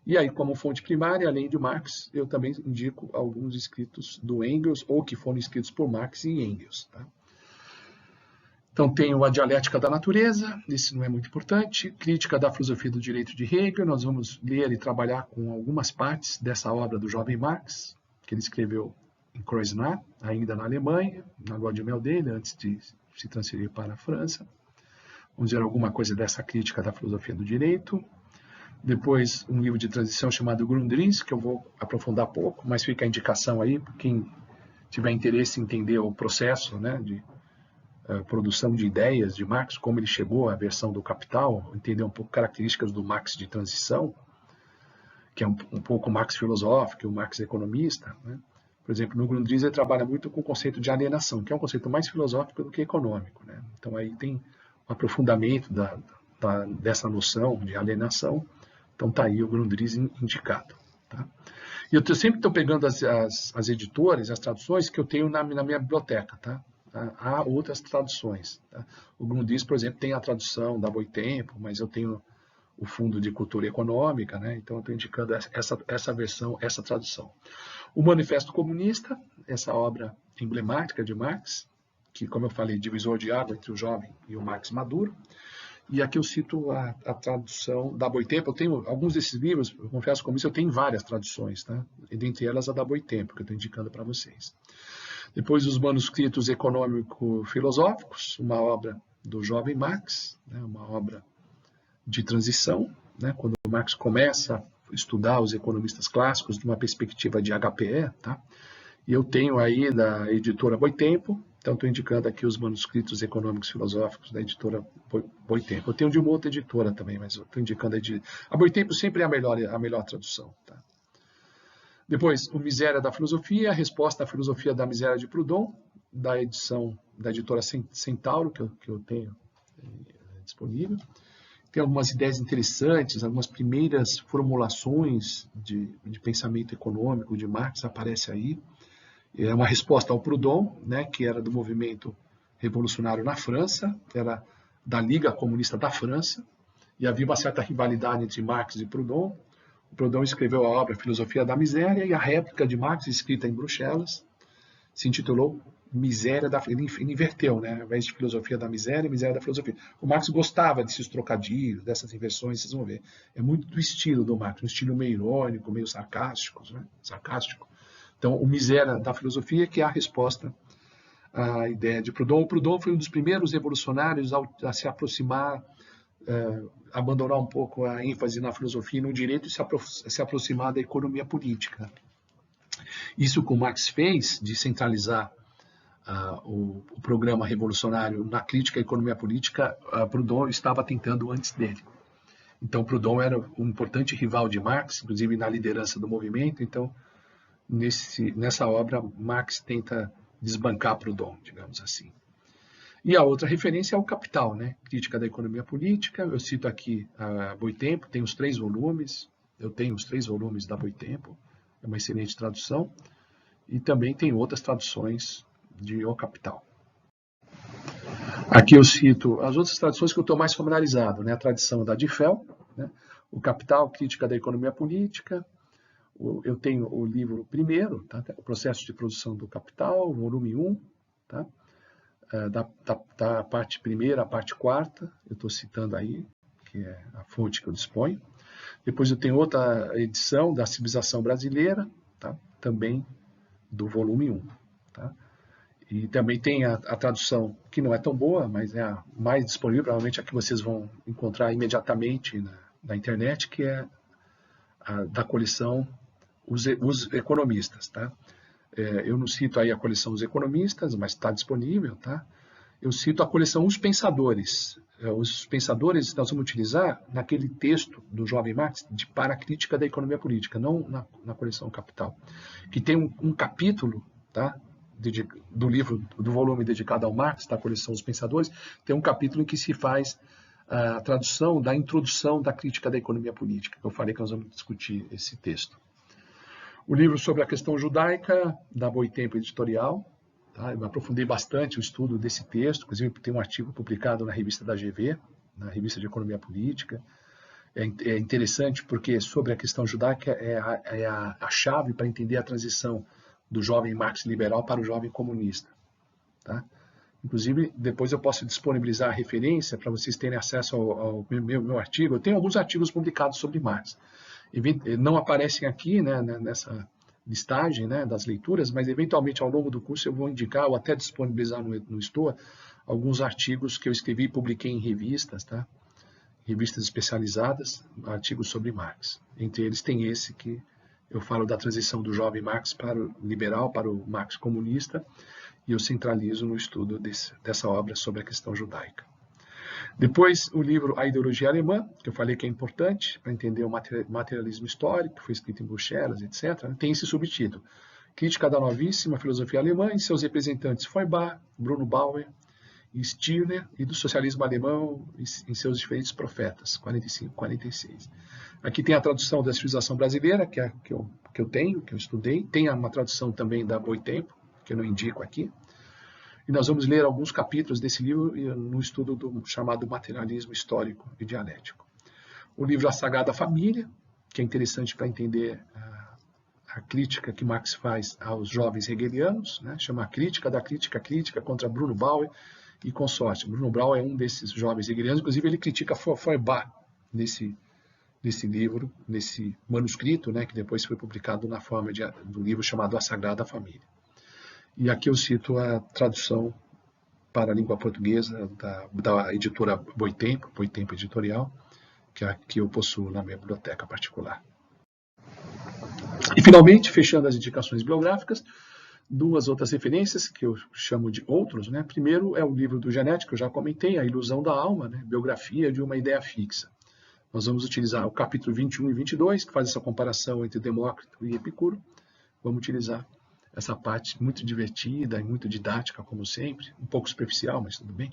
E aí, como fonte primária, além de Marx, eu também indico alguns escritos do Engels, ou que foram escritos por Marx e Engels. Tá? Então, tenho a Dialética da Natureza, esse não é muito importante, Crítica da Filosofia do Direito de Hegel, nós vamos ler e trabalhar com algumas partes dessa obra do jovem Marx, que ele escreveu em Kreuznach, ainda na Alemanha, na lua de mel dele, antes de se transferir para a França. Vamos ver alguma coisa dessa crítica da filosofia do direito. Depois, um livro de transição chamado Grundrisse, que eu vou aprofundar pouco, mas fica a indicação aí para quem tiver interesse em entender o processo, né, de produção de ideias de Marx, como ele chegou à versão do Capital, entender um pouco características do Marx de transição, que é um pouco o Marx filosófico, o Marx economista, né? Por exemplo, no Grundrisse ele trabalha muito com o conceito de alienação, que é um conceito mais filosófico do que econômico, né? Então aí tem um aprofundamento dessa noção de alienação. Então está aí o Grundrisse indicado. Tá? E eu sempre estou pegando as editoras, as traduções que eu tenho na minha biblioteca. Tá? Há outras traduções. Tá? O Grundrisse, por exemplo, tem a tradução da Boitempo, mas eu tenho o Fundo de Cultura Econômica, né? Então eu estou indicando essa versão, essa tradução. O Manifesto Comunista, essa obra emblemática de Marx, que, como eu falei, divisor de água entre o jovem e o Marx maduro. E aqui eu cito a tradução da Boitempo. Eu tenho alguns desses livros, eu confesso como isso, eu tenho várias traduções, tá? E dentre elas a da Boitempo, que eu estou indicando para vocês. Depois os manuscritos econômico-filosóficos, uma obra do jovem Marx, né? Uma obra de transição, né? Quando o Marx começa a estudar os economistas clássicos de uma perspectiva de HPE, tá? E eu tenho aí da editora Boitempo, então estou indicando aqui os manuscritos econômicos filosóficos da editora Boitempo. Eu tenho de uma outra editora também, mas eu estou indicando a Boitempo sempre é a melhor tradução. Tá? Depois, o Miséria da Filosofia, a resposta à filosofia da miséria de Proudhon, da edição da editora Centauro, que eu tenho disponível. Tem algumas ideias interessantes, algumas primeiras formulações de pensamento econômico de Marx aparece aí. É uma resposta ao Proudhon, né, que era do movimento revolucionário na França, era da Liga Comunista da França, e havia uma certa rivalidade entre Marx e Proudhon. O Proudhon escreveu a obra Filosofia da Miséria, e a réplica de Marx, escrita em Bruxelas, se intitulou Miséria da... Ele inverteu, né, ao invés de Filosofia da Miséria, Miséria da Filosofia. O Marx gostava desses trocadilhos, dessas inversões, vocês vão ver. É muito do estilo do Marx, um estilo meio irônico, meio sarcástico, né? Então, o Miséria da Filosofia, que é a resposta à ideia de Proudhon. O Proudhon foi um dos primeiros revolucionários a se aproximar, abandonar um pouco a ênfase na filosofia e no direito e se aproximar da economia política. Isso que o Marx fez, de centralizar o programa revolucionário na crítica à economia política, Proudhon estava tentando antes dele. Então, Proudhon era um importante rival de Marx, inclusive na liderança do movimento. Então, nessa obra, Marx tenta desbancar Proudhon, digamos assim. E a outra referência é o Capital, né? Crítica da economia política. Eu cito aqui a Boitempo, tem os 3 volumes. Eu tenho os 3 volumes da Boitempo. É uma excelente tradução. E também tem outras traduções de O Capital. Aqui eu cito as outras traduções que eu estou mais familiarizado, né? A tradição da Diffel, né? O Capital, Crítica da Economia Política. Eu tenho o livro primeiro, tá? O Processo de Produção do Capital, volume 1, tá? Da parte primeira à parte quarta, eu estou citando aí, que é a fonte que eu disponho. Depois eu tenho outra edição da Civilização Brasileira, tá? Também do volume 1. Tá? E também tem a tradução, que não é tão boa, mas é a mais disponível, provavelmente a que vocês vão encontrar imediatamente na internet, que é a da coleção Os Economistas. Tá? Eu não cito aí a coleção Os Economistas, mas está disponível. Tá? Eu cito a coleção Os Pensadores. Os Pensadores nós vamos utilizar naquele texto do jovem Marx para a crítica da economia política, não na coleção Capital, que tem um capítulo, tá? Do livro, do volume dedicado ao Marx, da coleção Os Pensadores, tem um capítulo em que se faz a tradução da introdução da crítica da economia política, que eu falei que nós vamos discutir esse texto. O livro sobre a questão judaica, da Boitempo Editorial, tá? Eu me aprofundei bastante o estudo desse texto, inclusive tem um artigo publicado na revista da GV, na revista de Economia Política. É interessante porque sobre a questão judaica é a chave para entender a transição do jovem Marx liberal para o jovem comunista. Tá? Inclusive, depois eu posso disponibilizar a referência para vocês terem acesso ao meu artigo. Eu tenho alguns artigos publicados sobre Marx. Não aparecem aqui, né, nessa listagem, né, das leituras, mas eventualmente ao longo do curso eu vou indicar ou até disponibilizar no Store alguns artigos que eu escrevi e publiquei em revistas, tá? revistas especializadas, artigos sobre Marx. Entre eles tem esse que eu falo da transição do jovem Marx para o liberal, para o Marx comunista, e eu centralizo no estudo dessa obra sobre a questão judaica. Depois, o livro A Ideologia Alemã, que eu falei que é importante para entender o materialismo histórico, que foi escrito em Bruxelas, etc., tem esse subtítulo: Crítica da Novíssima Filosofia Alemã e seus representantes Feuerbach, Bruno Bauer e Stirner, e do socialismo alemão em seus diferentes profetas, 45, 46. Aqui tem a tradução da civilização brasileira, que eu tenho, que eu estudei. Tem uma tradução também da Boitempo, que eu não indico aqui. E nós vamos ler alguns capítulos desse livro no estudo do chamado materialismo histórico e dialético. O livro A Sagrada Família, que é interessante para entender a crítica que Marx faz aos jovens hegelianos, né? Chama Crítica da Crítica contra Bruno Bauer e consorte. Bruno Bauer é um desses jovens hegelianos, inclusive ele critica Feuerbach nesse livro, nesse manuscrito, né, que depois foi publicado na forma do livro chamado A Sagrada Família. E aqui eu cito a tradução para a língua portuguesa da editora Boitempo Editorial, que eu possuo na minha biblioteca particular. E, finalmente, fechando as indicações bibliográficas, duas outras referências que eu chamo de outros, né? Primeiro é o livro do Janet, que eu já comentei, A Ilusão da Alma, né? Biografia de uma Ideia Fixa. Nós vamos utilizar o capítulo 21 e 22, que faz essa comparação entre Demócrito e Epicuro. Vamos utilizar essa parte muito divertida e muito didática, como sempre, um pouco superficial, mas tudo bem,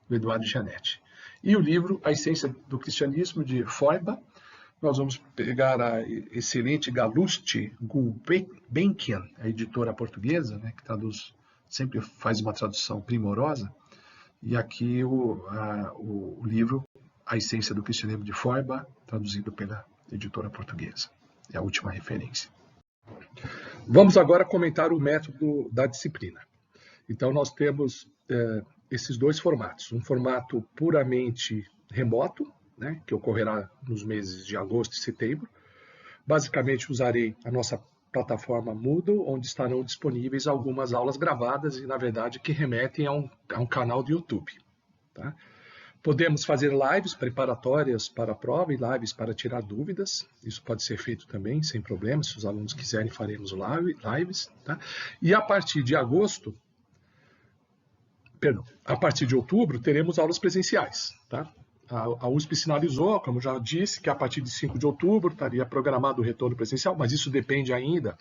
do Eduardo Janet. E o livro A Essência do Cristianismo, de Feuerbach. Nós vamos pegar a excelente Galusti Gulbenkian, a editora portuguesa, né, que sempre faz uma tradução primorosa. E aqui o livro A Essência do Cristianismo, de Feuerbach, traduzido pela editora portuguesa. É a última referência. Vamos agora comentar o método da disciplina. Então, nós temos esses dois formatos. Um formato puramente remoto, né, que ocorrerá nos meses de agosto e setembro. Basicamente, usarei a nossa plataforma Moodle, onde estarão disponíveis algumas aulas gravadas e, na verdade, que remetem a um canal do YouTube. Tá? Podemos fazer lives preparatórias para a prova e lives para tirar dúvidas. Isso pode ser feito também, sem problema. Se os alunos quiserem, faremos lives. Tá? E a partir de a partir de outubro, teremos aulas presenciais. Tá? A USP sinalizou, como já disse, que a partir de 5 de outubro estaria programado o retorno presencial, mas isso depende ainda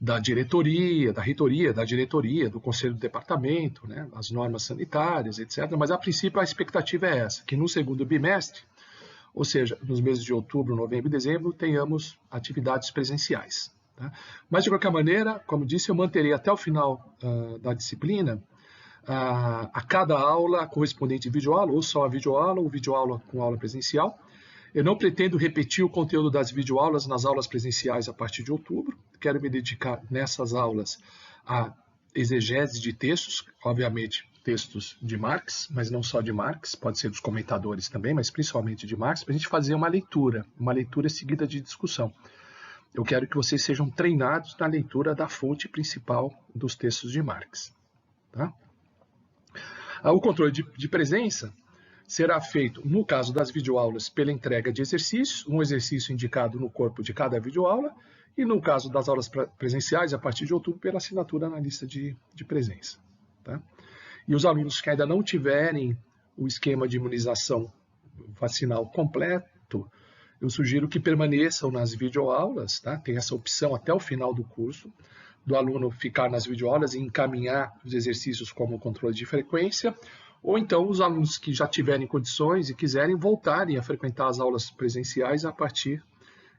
da diretoria, da reitoria, da diretoria, do conselho do departamento, né, as normas sanitárias, etc. Mas, a princípio, a expectativa é essa, que no segundo bimestre, ou seja, nos meses de outubro, novembro e dezembro, tenhamos atividades presenciais. Tá? Mas, de qualquer maneira, como disse, eu manterei até o final da disciplina a cada aula a correspondente videoaula, ou só a videoaula, ou videoaula com aula presencial. Eu não pretendo repetir o conteúdo das videoaulas nas aulas presenciais a partir de outubro. Quero me dedicar nessas aulas a exegese de textos, obviamente textos de Marx, mas não só de Marx, pode ser dos comentadores também, mas principalmente de Marx, para a gente fazer uma leitura seguida de discussão. Eu quero que vocês sejam treinados na leitura da fonte principal dos textos de Marx. Tá? O controle de presença será feito, no caso das videoaulas, pela entrega de exercícios, um exercício indicado no corpo de cada videoaula, e no caso das aulas presenciais, a partir de outubro, pela assinatura na lista de presença. Tá? E os alunos que ainda não tiverem o esquema de imunização vacinal completo, eu sugiro que permaneçam nas videoaulas, tá? Tem essa opção até o final do curso, do aluno ficar nas videoaulas e encaminhar os exercícios como controle de frequência, ou então os alunos que já tiverem condições e quiserem voltarem a frequentar as aulas presenciais a partir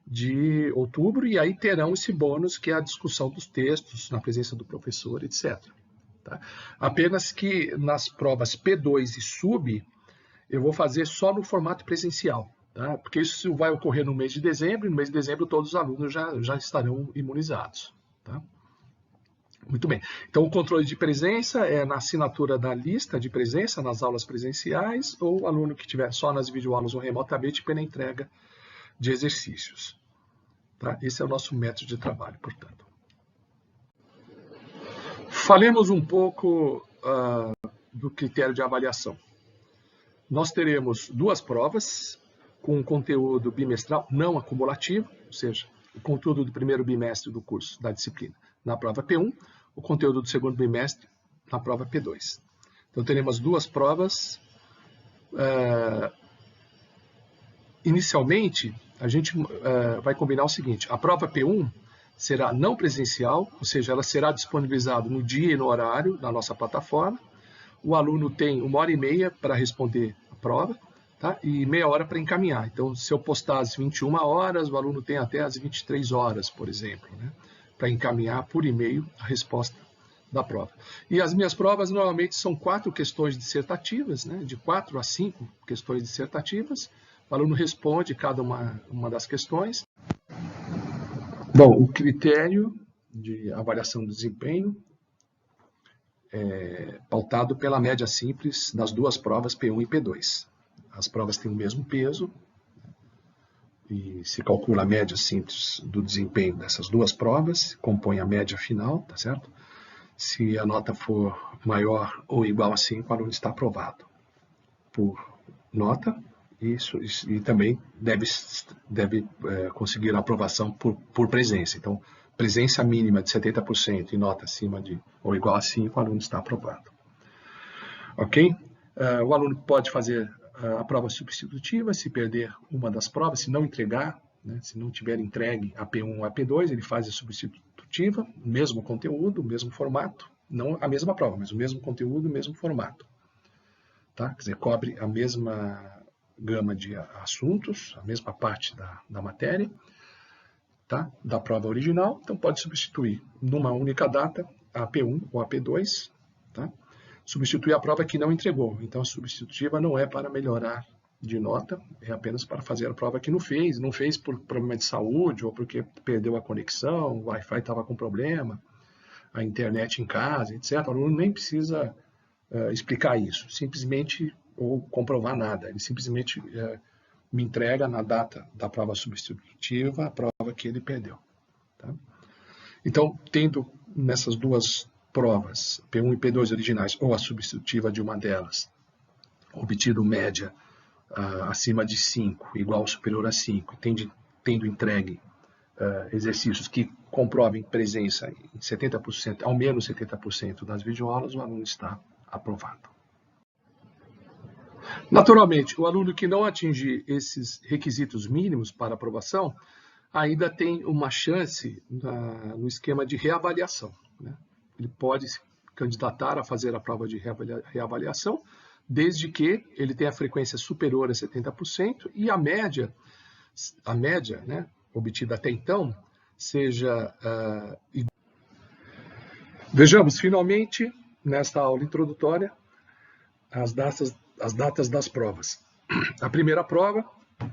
de outubro, e aí terão esse bônus que é a discussão dos textos, na presença do professor, etc. Tá? Apenas que nas provas P2 e SUB, eu vou fazer só no formato presencial, tá? Porque isso vai ocorrer no mês de dezembro, e no mês de dezembro todos os alunos já estarão imunizados. Tá? Muito bem. Então, o controle de presença é na assinatura da lista de presença nas aulas presenciais, ou o aluno que estiver só nas videoaulas ou remotamente pela entrega de exercícios. Tá? Esse é o nosso método de trabalho, portanto. Falemos um pouco do critério de avaliação. nós teremos 2 provas com conteúdo bimestral não acumulativo, ou seja, o conteúdo do primeiro bimestre do curso, da disciplina, na prova P1, o conteúdo do segundo bimestre na prova P2. Então, teremos 2 provas. Inicialmente, a gente vai combinar o seguinte: a prova P1 será não presencial, ou seja, ela será disponibilizada no dia e no horário na nossa plataforma. O aluno tem 1h30 para responder a prova, tá? E meia hora para encaminhar. Então, se eu postar às 21 horas, o aluno tem até às 23 horas, por exemplo, né? Para encaminhar por e-mail a resposta da prova. E as minhas provas normalmente são 4 questões dissertativas, né? De 4 a 5 questões dissertativas. O aluno responde cada uma das questões. Bom, o critério de avaliação do desempenho é pautado pela média simples das 2 provas P1 e P2. As provas têm o mesmo peso e se calcula a média simples do desempenho dessas 2 provas, compõe a média final, tá certo? Se a nota for maior ou igual a 5, o aluno está aprovado por nota. E também deve conseguir a aprovação por presença. Então, presença mínima de 70% e nota acima de ou igual a 5, o aluno está aprovado. Ok? O aluno pode fazer a prova substitutiva se perder uma das provas, se não entregar, né, se não tiver entregue a P1 ou a P2, ele faz a substitutiva, mesmo conteúdo, mesmo formato, não a mesma prova, mas o mesmo conteúdo, o mesmo formato. Tá? Quer dizer, cobre a mesma gama de assuntos, a mesma parte da matéria, tá? Da prova original, então pode substituir numa única data a P1 ou a P2, tá? Substituir a prova que não entregou, então a substitutiva não é para melhorar de nota, é apenas para fazer a prova que não fez por problema de saúde ou porque perdeu a conexão, o Wi-Fi estava com problema, a internet em casa, etc. O aluno nem precisa explicar isso, simplesmente ou comprovar nada, ele simplesmente me entrega na data da prova substitutiva a prova que ele perdeu. Tá? Então, tendo nessas 2 provas, P1 e P2 originais, ou a substitutiva de uma delas, obtido média acima de 5, igual ou superior a 5, tendo entregue exercícios que comprovem presença em 70%, ao menos 70% das videoaulas, o aluno está aprovado. Naturalmente, o aluno que não atingir esses requisitos mínimos para aprovação ainda tem uma chance no esquema de reavaliação, né? Ele pode se candidatar a fazer a prova de reavaliação, desde que ele tenha a frequência superior a 70% e a média, né, obtida até então seja igual. Vejamos, finalmente, nesta aula introdutória, as datas das provas. A primeira prova,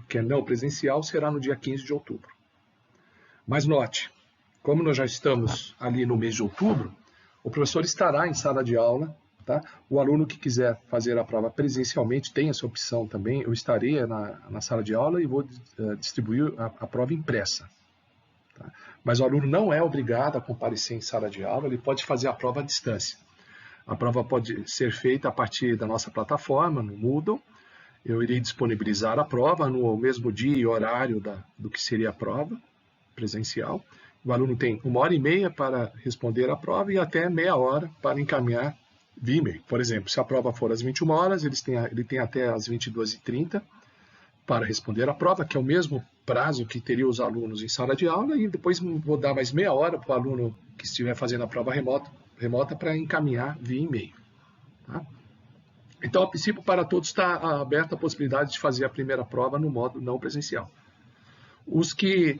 que é não presencial, será no dia 15 de outubro. Mas note, como nós já estamos ali no mês de outubro, o professor estará em sala de aula, tá? O aluno que quiser fazer a prova presencialmente tem essa opção também. Eu estarei na sala de aula e vou distribuir a prova impressa. Tá? Mas o aluno não é obrigado a comparecer em sala de aula, ele pode fazer a prova à distância. A prova pode ser feita a partir da nossa plataforma, no Moodle. Eu irei disponibilizar a prova no mesmo dia e horário do que seria a prova presencial. O aluno tem 1h30 para responder a prova e até meia hora para encaminhar via e-mail. Por exemplo, se a prova for às 21 horas, ele tem até às 22h30 para responder a prova, que é o mesmo prazo que teria os alunos em sala de aula, e depois vou dar mais meia hora para o aluno que estiver fazendo a prova remota para encaminhar via e-mail. Tá? Então, a princípio, para todos está aberta a possibilidade de fazer a primeira prova no modo não presencial. Os que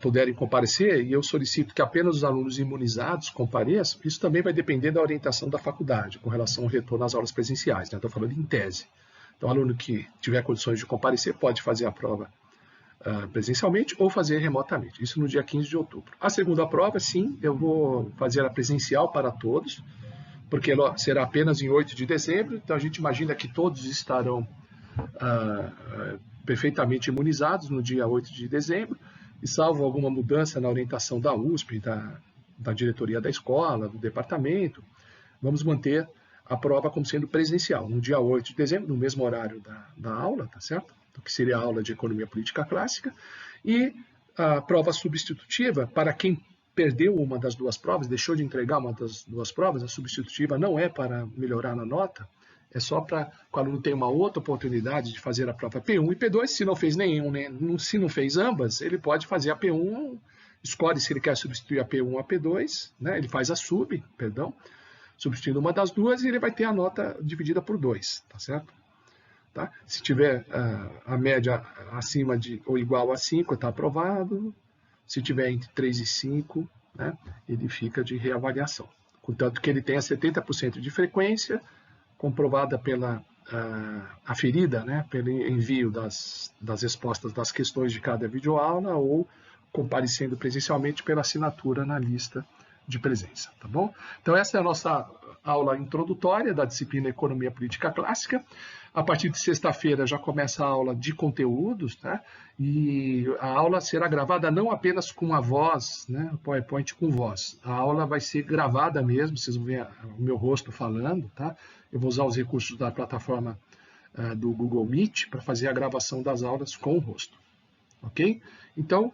puderem comparecer, e eu solicito que apenas os alunos imunizados compareçam, isso também vai depender da orientação da faculdade com relação ao retorno às aulas presenciais, né? Estou falando em tese. Então, o aluno que tiver condições de comparecer pode fazer a prova presencialmente ou fazer remotamente, isso no dia 15 de outubro. A segunda prova, sim, eu vou fazer a presencial para todos, porque ela será apenas em 8 de dezembro, então a gente imagina que todos estarão perfeitamente imunizados no dia 8 de dezembro, e salvo alguma mudança na orientação da USP, da diretoria da escola, do departamento, vamos manter a prova como sendo presencial, no dia 8 de dezembro, no mesmo horário da aula, tá certo? Do que seria a aula de Economia Política Clássica, e a prova substitutiva, para quem perdeu uma das duas provas, deixou de entregar uma das duas provas, a substitutiva não é para melhorar na nota, é só para que o aluno tenha uma outra oportunidade de fazer a prova P1 e P2. Se não fez nenhum, né? Se não fez ambas, ele pode fazer a P1, escolhe se ele quer substituir a P1 ou a P2, né? Ele faz a sub, perdão, substituindo uma das duas e ele vai ter a nota dividida por 2, tá certo? Tá? Se tiver a média acima de ou igual a 5, está aprovado. Se tiver entre 3 e 5, né, ele fica de reavaliação. Contanto que ele tenha 70% de frequência, comprovada pela aferida, né, pelo envio das respostas das questões de cada videoaula ou comparecendo presencialmente pela assinatura na lista de presença, tá bom? Então essa é a nossa aula introdutória da disciplina Economia Política Clássica. A partir de sexta-feira já começa a aula de conteúdos, tá? E a aula será gravada não apenas com a voz, né? O PowerPoint com voz. A aula vai ser gravada mesmo, vocês vão ver o meu rosto falando, tá? Eu vou usar os recursos da plataforma do Google Meet para fazer a gravação das aulas com o rosto, ok? Então,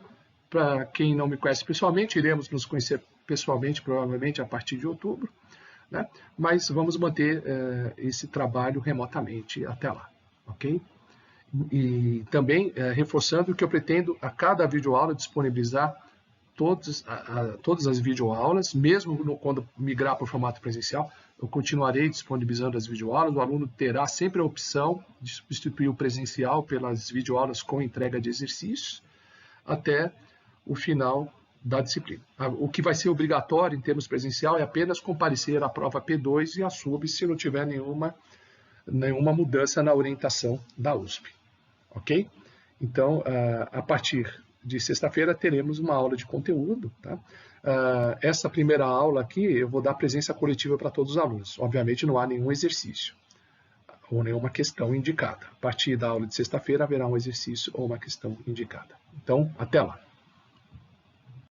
para quem não me conhece pessoalmente, iremos nos conhecer pessoalmente, provavelmente a partir de outubro, né? Mas vamos manter esse trabalho remotamente até lá, ok? E também reforçando que eu pretendo a cada videoaula disponibilizar todas as videoaulas, mesmo quando migrar para o formato presencial, eu continuarei disponibilizando as videoaulas, o aluno terá sempre a opção de substituir o presencial pelas videoaulas com entrega de exercícios, até o final da disciplina. O que vai ser obrigatório em termos presencial é apenas comparecer à prova P2 e a sub se não tiver nenhuma mudança na orientação da USP, ok? Então, a partir de sexta-feira teremos uma aula de conteúdo, tá? Essa primeira aula aqui eu vou dar presença coletiva para todos os alunos. Obviamente não há nenhum exercício ou nenhuma questão indicada. A partir da aula de sexta-feira haverá um exercício ou uma questão indicada. Então, até lá.